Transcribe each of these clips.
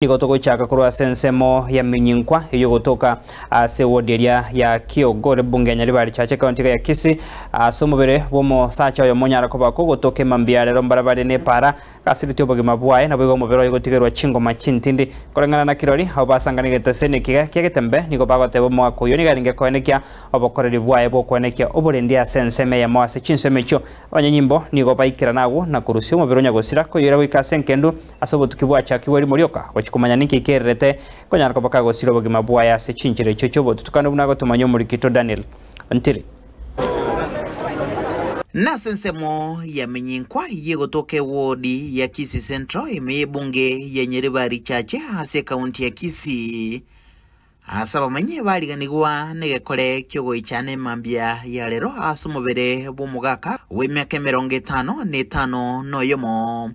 Niko gochaka kurwa sensemo ya Minyinkwa iyo gotoka sewoderia ya Kiogore bunge nyaribari chache kaunti ya Kisii somubere bomo sacha yo monyara ko bako gotoke mambiare rombarabare ne para kasiriti obogima bwaye na bwo mubero igotigerwa chingo machintindi korengana na kirori obasangani getesene kigetembe niko bagotebo mwako yo nigaringe koenekia obokoreri bwaye bwo koenekia oborendia senseme ya mwase chinsemecho abanyanyimbo niko baikira nawo na kurusio mubero nyagosira ko yera wikasenkendu asobotukibwa chakiweri morioka kumanya niki kerete konyara ko bakago siro bogima bwaya se chinchire chochobo tutukano bunago tumanyo muri kito Daniel Ntiri na sensemo ya Minyinkwa yegotoke wodi ya Kisii Central imebunge ya Nyaribari chache hase kaunti ya Kisii asaba manye baliganigwa negekore kyogo ichane mambia ya lero asumubere bumugaka w'emyaka 55 noyomo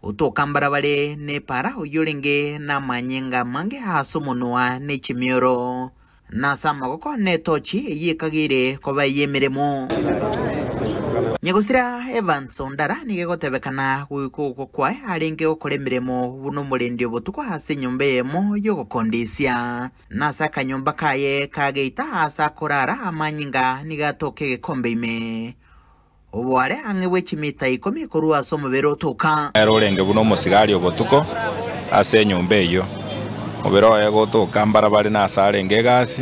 utokambara bale ne para uyolenge na manyenga mange hasomunwa ne chimioro na samagoko ne tochi yikagire koba yemeremo nyegusira Evans Ondara nigegotebekana guko kwa arenge okoremeremo buno murendio botuko hase nyombe yemo yogokondisia na saka nyomba kaye kageita asa korara amanyinga nigatoke gekombe ime obware angewe chimita ikomi korwa somubero toka erorenge buno musigari obotuko ase nyombe iyo obero yego toka mbarabari na asarenge gasi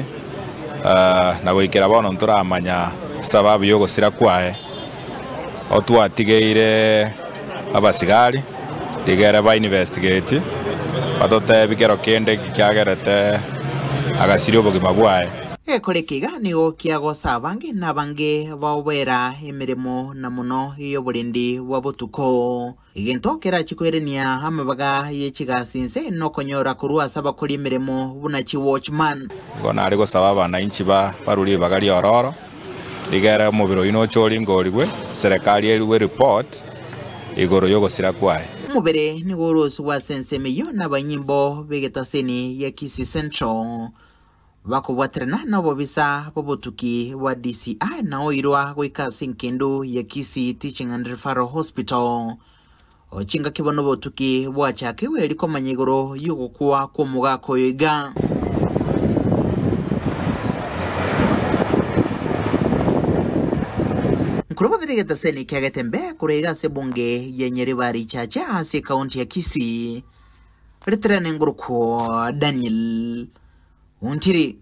na goikera bono nturamanya sababu yo gosira kwae otwatigeire abasigari digere ba investigate batote bikero kende kyagerete agasirio bogima bwae ekorekiga nigo kiago sabange nabange bawera emiremo na muno iyo burindi wabutuko igento kera chikwerenia amabaga yechigasinse no konyora kurwa saba kuri emiremo bunachi watchman gona ari gosaba bana inchi baruri bagari ororo ligera mubiro ino chori ngorigwe serikali eriwe report igoro yogo sira kwae mubere ni gorosi wa sensemeyo nabanyimbo begetaseni ya Kisii Central bakubwaterana nabo bisa bobotuki wa DCI na oirwa goika sinkendo ya Kisii Teaching and Referral Hospital ochinga kibono botuki bwachake weri ko manyigoro yugukwa ko mugako yiga kurubadiriga seni kyagetembe kurega se bunge ya Nyaribari chache hasi kaunti ya Kisii Retrene nguruko Daniel Ntiri